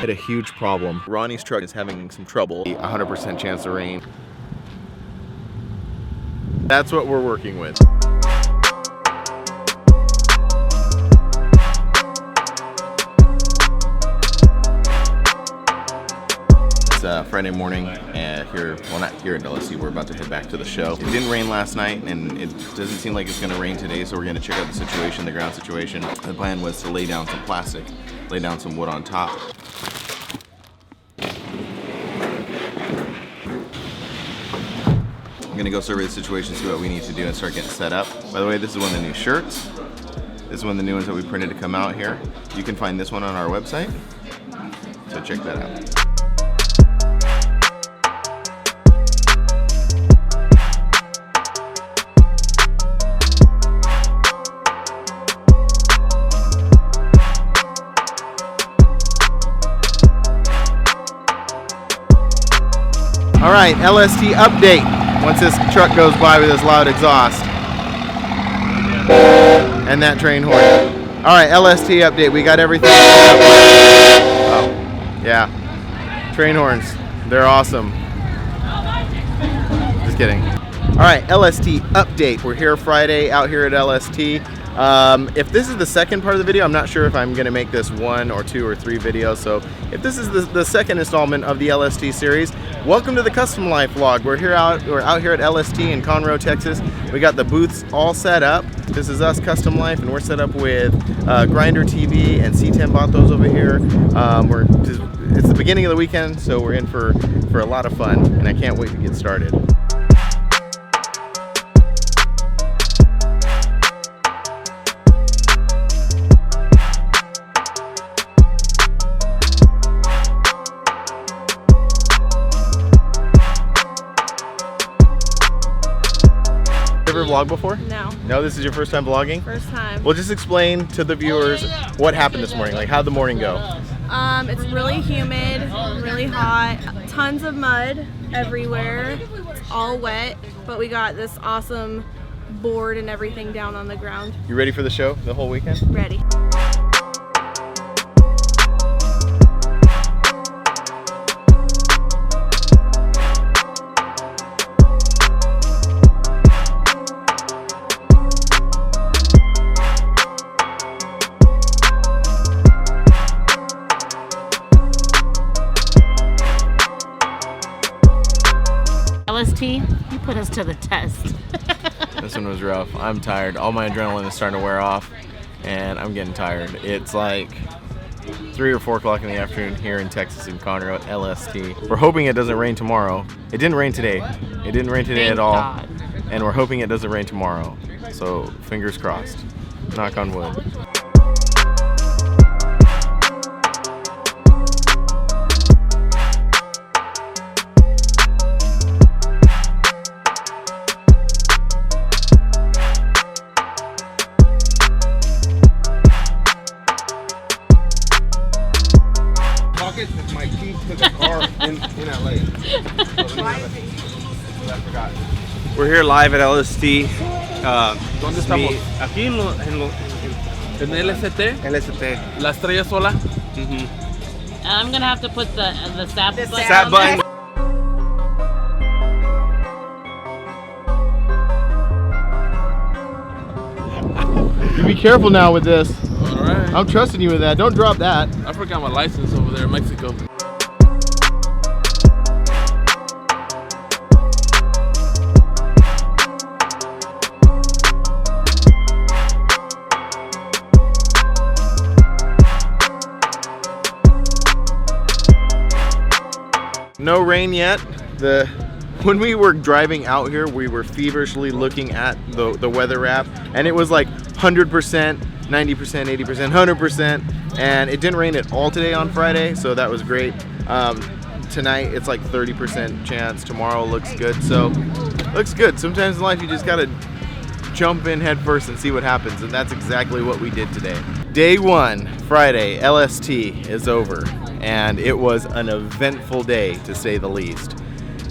Had a huge problem. Ronnie's truck is having some trouble. 100% chance of rain. That's what we're working with. It's Friday morning here, well not here at LSC, we're about to head back to the show. It didn't rain last night and it doesn't seem like it's gonna rain today, so we're gonna check out the situation, the ground situation. The plan was to lay down some plastic, lay down some wood on top. I'm gonna go survey the situation, see what we need to do and start getting set up. By the way, this is one of the new shirts. This is one of the new ones that we printed to come out here. You can find this one on our website, so check that out. All right, LST update. Once this truck goes by with this loud exhaust. And that train horn. All right, LST update. We got everything. Oh, yeah. Train horns. They're awesome. Just kidding. All right, LST update. We're here Friday out here at LST. If this is the second part of the video, I'm not sure if I'm gonna make this 1 or 2 or 3 videos. So if this is the second installment of the LST series, welcome to the Kustom Life vlog. We're out here at LST in Conroe, Texas. We got the booths all set up. This is us, Kustom Life, and we're set up with Grinder TV and C10 Batos over here. It's the beginning of the weekend, so we're in for a lot of fun, and I can't wait to get started. Ever vlogged before? No. No, this is your first time vlogging? First time. Well, just explain to the viewers what happened this morning. Like, how'd the morning go? It's really humid, really hot, tons of mud everywhere. It's all wet, but we got this awesome board and everything down on the ground. You ready for the show the whole weekend? Ready. LST, you put us to the test. This one was rough. I'm tired. All my adrenaline is starting to wear off, and I'm getting tired. It's like 3 or 4 o'clock in the afternoon here in Texas in Conroe at LST. We're hoping it doesn't rain tomorrow. It didn't rain today. It didn't rain today Thank at all. God. And we're hoping it doesn't rain tomorrow. So fingers crossed. Knock on wood. My keys to the car in LA. I forgot. We're here live at LST. ¿Dónde estamos? Aquí en LST. LST. La estrella sola. I'm gonna have to put the sap button. Sap button. You be careful now with this. All right. I'm trusting you with that. Don't drop that. I forgot my license over there in Mexico. No rain yet. When we were driving out here, we were feverishly looking at the weather app, and it was like 100%, 90%, 80%, 100%, and it didn't rain at all today on Friday, so that was great. Tonight it's like 30% chance. Tomorrow looks good, so looks good. Sometimes in life you just gotta jump in head first and see what happens, and that's exactly what we did today. Day 1, Friday, LST is over, and it was an eventful day to say the least.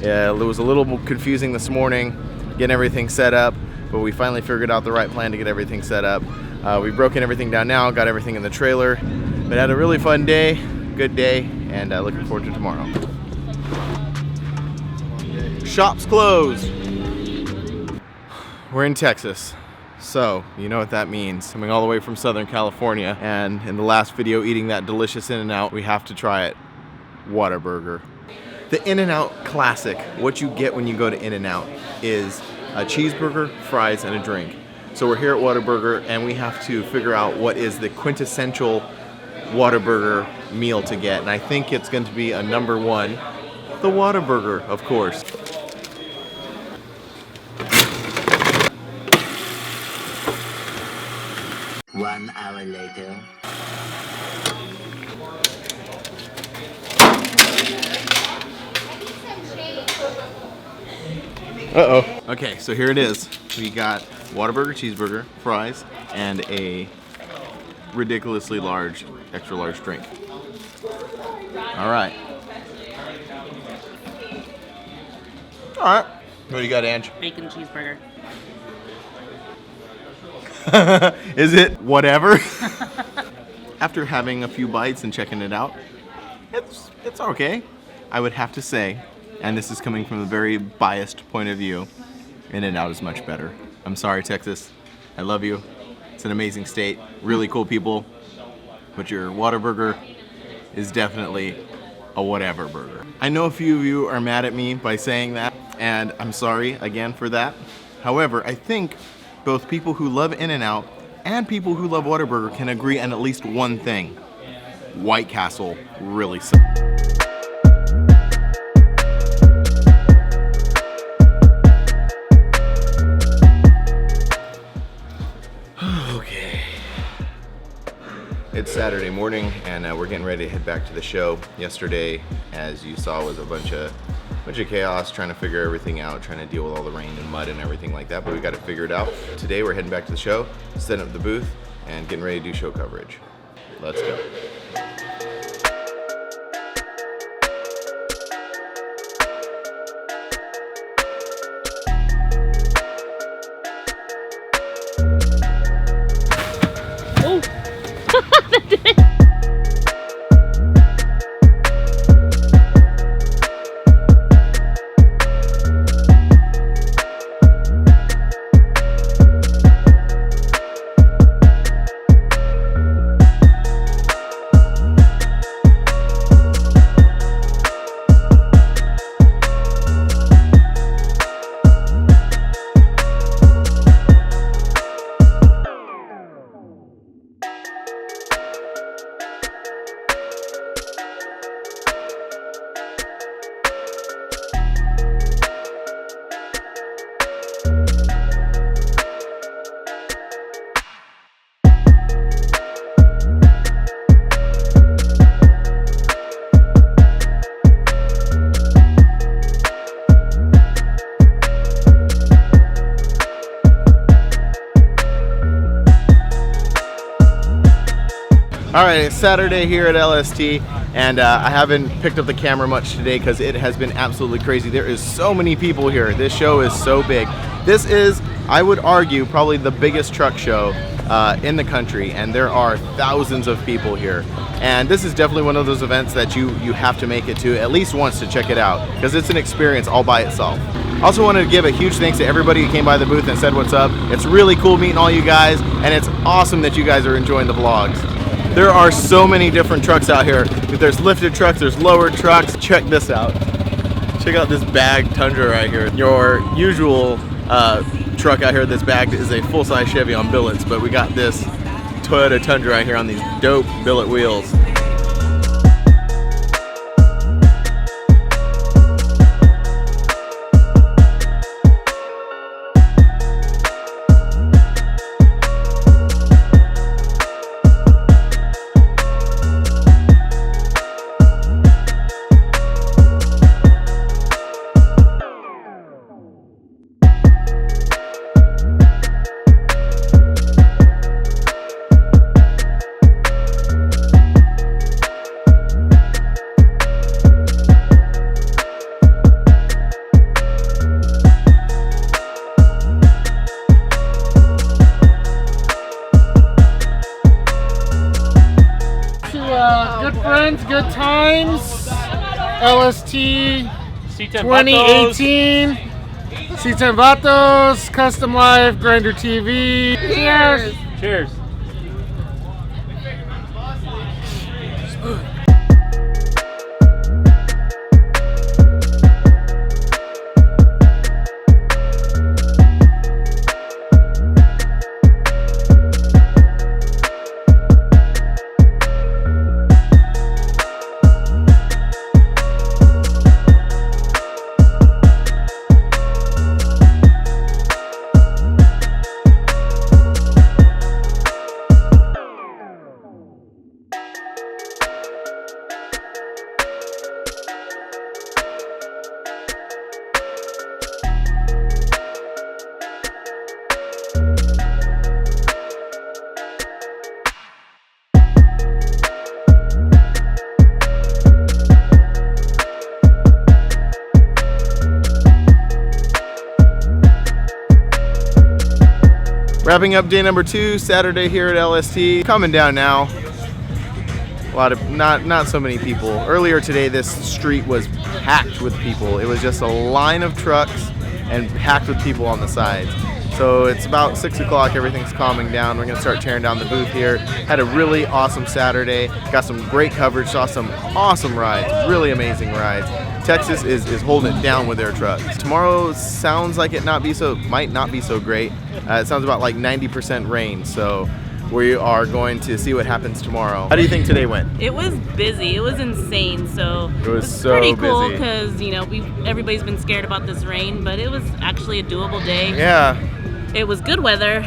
It was a little confusing this morning, getting everything set up, but we finally figured out the right plan to get everything set up. We've broken everything down now, got everything in the trailer, but had a really fun day, good day, and looking forward to tomorrow. Shops closed. We're in Texas, so you know what that means. Coming all the way from Southern California, and in the last video eating that delicious In-N-Out, we have to try it. Whataburger. The In-N-Out classic, what you get when you go to In-N-Out, is a cheeseburger, fries, and a drink. So we're here at Whataburger, and we have to figure out what is the quintessential Whataburger meal to get. And I think it's going to be a #1, the Whataburger, of course. One hour later. Uh-oh. Okay, so here it is. We got Whataburger cheeseburger, fries, and a ridiculously large, extra large drink. All right. All right. What do you got, Ange? Bacon cheeseburger. Is it whatever? After having a few bites and checking it out, it's okay. I would have to say, and this is coming from a very biased point of view, In-N-Out is much better. I'm sorry, Texas. I love you. It's an amazing state, really cool people, but your Whataburger is definitely a whatever burger. I know a few of you are mad at me by saying that, and I'm sorry again for that. However, I think both people who love In-N-Out and people who love Whataburger can agree on at least one thing. White Castle really sucks. Okay. It's Saturday morning, and we're getting ready to head back to the show. Yesterday, as you saw, was a bunch of chaos, trying to figure everything out, trying to deal with all the rain and mud and everything like that, but we got to figure it out. Today we're heading back to the show, setting up the booth, and getting ready to do show coverage. Let's go. All right, it's Saturday here at LST, and I haven't picked up the camera much today because it has been absolutely crazy. There is so many people here. This show is so big. This is, I would argue, probably the biggest truck show in the country, and there are thousands of people here. And this is definitely one of those events that you have to make it to at least once to check it out, because it's an experience all by itself. Also wanted to give a huge thanks to everybody who came by the booth and said what's up. It's really cool meeting all you guys, and it's awesome that you guys are enjoying the vlogs. There are so many different trucks out here. There's lifted trucks, there's lowered trucks. Check this out. Check out this bagged Tundra right here. Your usual truck out here that's bagged is a full-size Chevy on billets, but we got this Toyota Tundra right here on these dope billet wheels. good friends, good times. LST C10 2018. C10 Vatos, Kustom Life, Grinder TV. Cheers! Cheers. Wrapping up day number 2, Saturday here at LST. Coming down now. A lot of, not so many people. Earlier today, this street was packed with people. It was just a line of trucks and packed with people on the sides. So it's about 6 o'clock, everything's calming down. We're gonna start tearing down the booth here. Had a really awesome Saturday. Got some great coverage, saw some awesome rides, really amazing rides. Texas is holding it down with their trucks. Tomorrow sounds like it might not be so great. It sounds about like 90% rain, so we are going to see what happens tomorrow. How do you think today went? It was busy. It was insane. So It was so pretty cool busy. because everybody's been scared about this rain, but it was actually a doable day. Yeah, It was good weather,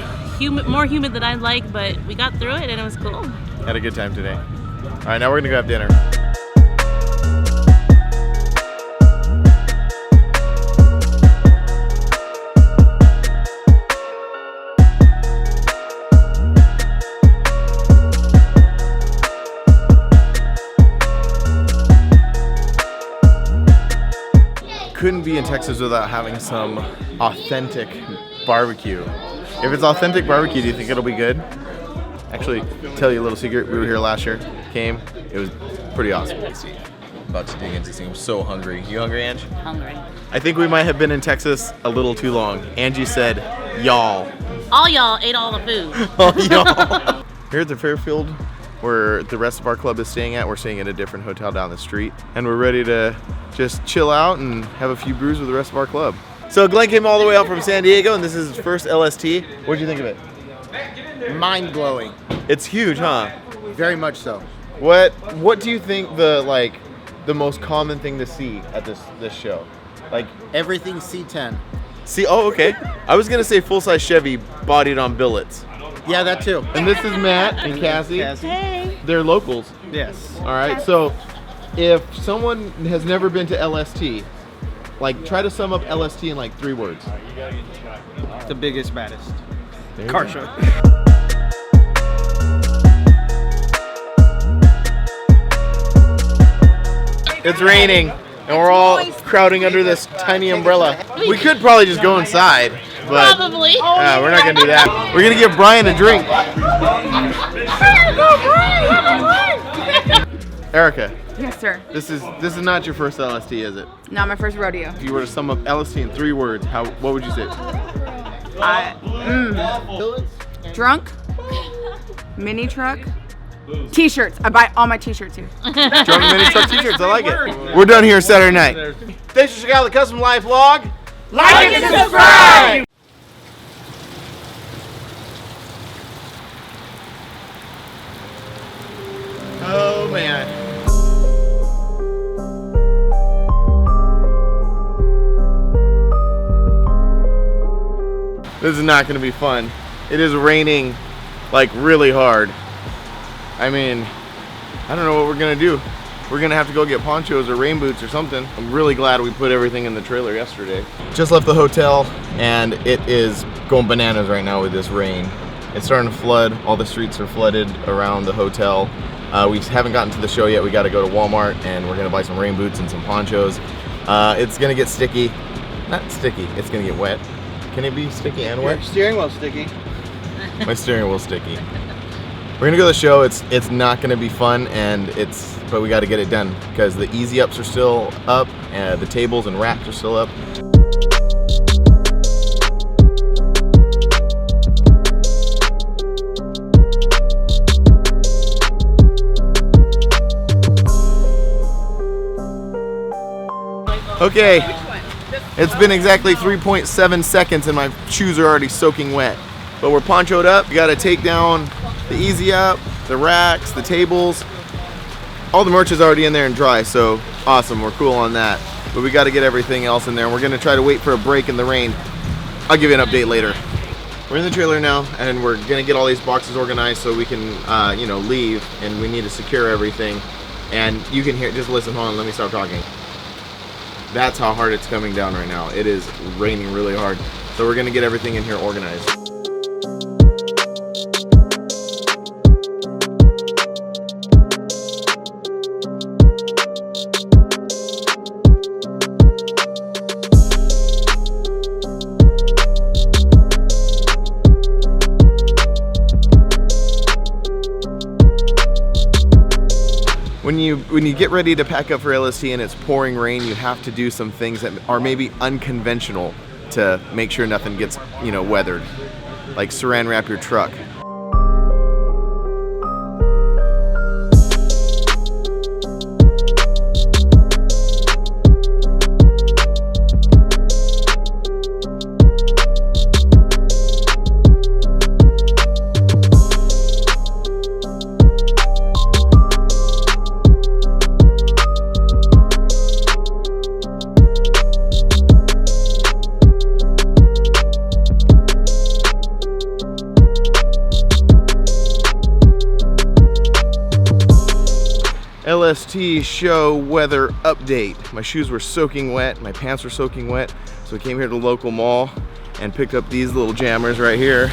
more humid than I'd like, but we got through it and it was cool. had a good time today. All right, now we're gonna go have dinner. Couldn't be in Texas without having some authentic barbecue. If it's authentic barbecue, do you think it'll be good? Actually, tell you a little secret. We were here last year. Came. It was pretty awesome. About to dig into this thing. I'm so hungry. You hungry, Ange? Hungry. I think we might have been in Texas a little too long. Angie said, y'all. All y'all ate all the food. Oh, y'all. Here at the Fairfield, where the rest of our club is staying at, we're staying at a different hotel down the street, and we're ready to just chill out and have a few brews with the rest of our club. So Glenn came all the way out from San Diego, and this is his first LST. What'd you think of it? Mind-blowing. It's huge, huh? Very much so. What do you think the most common thing to see at this show? Like Everything C10. see, oh, okay. I was gonna say full-size Chevy bodied on billets. Yeah, that too. And this is Matt and Cassie. Hey. They're locals. Yes. All right, so if someone has never been to LST, like try to sum up LST in like 3 words. The biggest, baddest There you car go. show. It's raining, and we're all crowding under this tiny umbrella. We could probably just go inside, but Probably. we're not gonna do that. We're gonna give Brian a drink. Erica, Yes, sir. this is not your first LST, is it? Not my first rodeo. If you were to sum up LST in 3 words, what would you say? Drunk, mini truck, t-shirts. I buy all my t-shirts here. Drunk Mini Truck t-shirts, I like it. We're done here Saturday night. Thanks for checking out the Kustom Life vlog. Like and subscribe! Oh man. This is not going to be fun. It is raining like really hard. I mean, I don't know what we're going to do. We're going to have to go get ponchos or rain boots or something. I'm really glad we put everything in the trailer yesterday. Just left the hotel and it is going bananas right now with this rain. It's starting to flood. All the streets are flooded around the hotel. We haven't gotten to the show yet. We got to go to Walmart and we're going to buy some rain boots and some ponchos. It's going to get sticky. Not sticky, it's going to get wet. Can it be sticky and wet? Steering wheel sticky. My steering wheel's sticky. We're gonna go to the show. It's not gonna be fun, but we got to get it done because the easy ups are still up, and the tables and racks are still up. Okay, it's been exactly 3.7 seconds and my shoes are already soaking wet. But we're ponchoed up. We gotta take down the easy up, the racks, the tables. All the merch is already in there and dry, so awesome, we're cool on that. But we gotta get everything else in there. We're gonna try to wait for a break in the rain. I'll give you an update later. We're in the trailer now and we're gonna get all these boxes organized so we can you know, leave, and we need to secure everything. And you can hear, just listen, hold on, let me stop talking. That's how hard it's coming down right now. It is raining really hard. So we're gonna get everything in here organized. When you get ready to pack up for LST and it's pouring rain, you have to do some things that are maybe unconventional to make sure nothing gets, you know, weathered. Like saran wrap your truck. LST show weather update. My shoes were soaking wet, my pants were soaking wet, so we came here to the local mall and picked up these little jammers right here.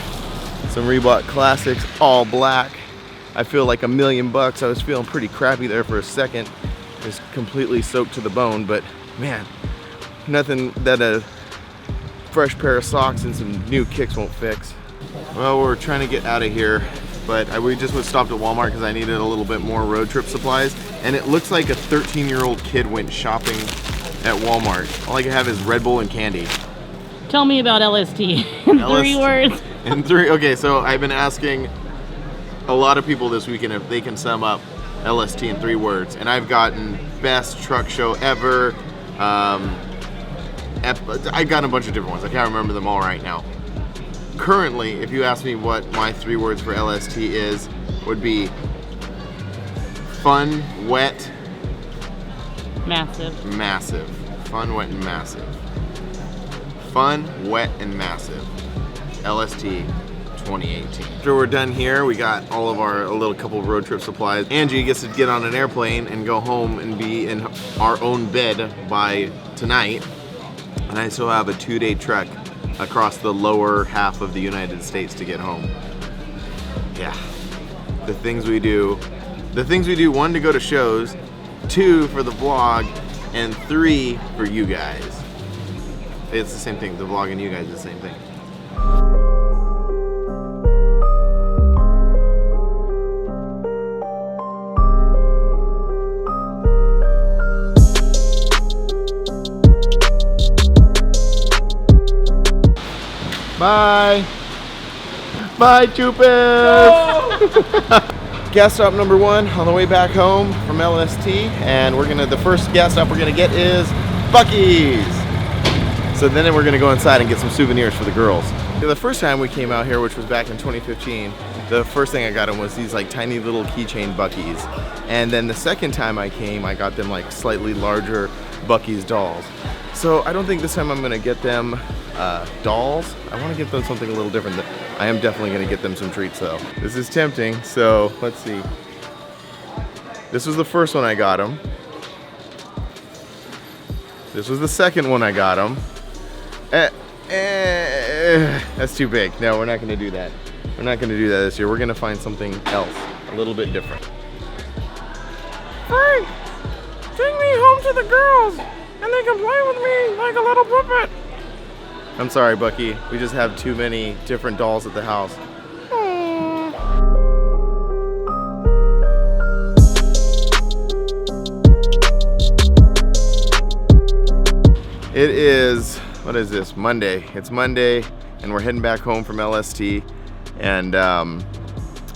Some Reebok Classics, all black. I feel like $1,000,000. I was feeling pretty crappy there for a second. Just completely soaked to the bone, but man, nothing that a fresh pair of socks and some new kicks won't fix. Well, we're trying to get out of here, but we just stopped at Walmart because I needed a little bit more road trip supplies. And it looks like a 13-year-old kid went shopping at Walmart. All I can have is Red Bull and candy. Tell me about LST in 3 words. In 3, okay, so I've been asking a lot of people this weekend if they can sum up LST in 3 words. And I've gotten best truck show ever. I've gotten a bunch of different ones. I can't remember them all right now. Currently, if you ask me what my 3 words for LST is, would be fun, wet, massive. Massive. Fun, wet, and massive. Fun, wet, and massive. LST 2018. After we're done here, we got all of our little couple road trip supplies. Angie gets to get on an airplane and go home and be in our own bed by tonight. And I still have a 2-day trek across the lower half of the United States to get home. Yeah, the things we do. The things we do, 1, to go to shows, 2, for the vlog, and 3, for you guys. It's the same thing, the vlog and you guys is the same thing. Bye. Bye, Chupis. Gas stop number 1 on the way back home from LST, and the first gas stop we're gonna get is Buc-ee's. So then we're gonna go inside and get some souvenirs for the girls. The first time we came out here, which was back in 2015, the first thing I got them was these like tiny little keychain Buc-ee's. And then the second time I came, I got them like slightly larger Buc-ee's dolls. So I don't think this time I'm gonna get them dolls. I wanna get them something a little different. I am definitely gonna get them some treats though. This is tempting, so let's see. This was the first one I got them. This was the second one I got them. That's too big. No, we're not gonna do that. We're not gonna do that this year. We're gonna find something else, a little bit different. Frank, take me home to the girls, and they can play with me like a little puppet. I'm sorry, Bucky. We just have too many different dolls at the house. It is, what is this, Monday. It's Monday, and we're heading back home from LST, and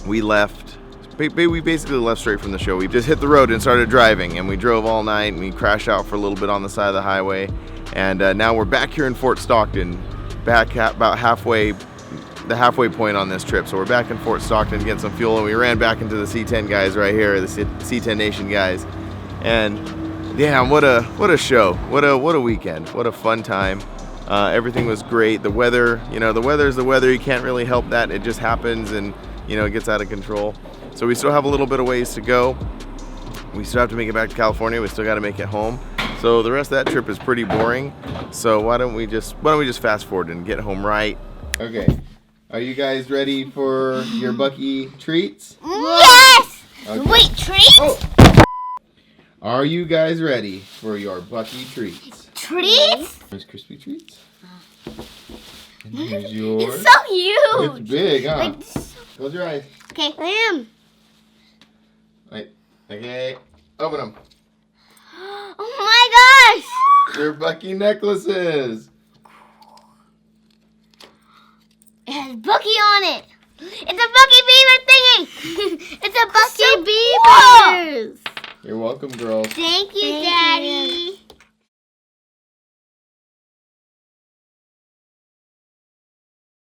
we basically left straight from the show. We just hit the road and started driving, and we drove all night, and we crashed out for a little bit on the side of the highway, and now we're back here in Fort Stockton, back at about the halfway point on this trip. So we're back in Fort Stockton getting some fuel, and we ran back into the C10 guys right here, the C10 Nation guys, and damn, what a show, what a weekend, what a fun time. Everything was great. The weather, the weather's the weather. You can't really help that. It just happens, and it gets out of control. So we still have a little bit of ways to go. We still have to make it back to California. We still got to make it home. So the rest of that trip is pretty boring. So why don't we just fast forward and get home right? Okay. Are you guys ready for your Bucky treats? Yes. Okay. Wait, treats? Oh. Are you guys ready for your Bucky treats? Treats? There's crispy treats. And here's yours. It's so huge. It's big, huh? Like, Close your eyes. okay, I am. Wait. Okay. Open them. Oh my gosh. They're Bucky necklaces. It has Bucky on it. It's a Bucky Beaver thingy. It's a Bucky Beavers. You're welcome, girls. Thank you, Daddy.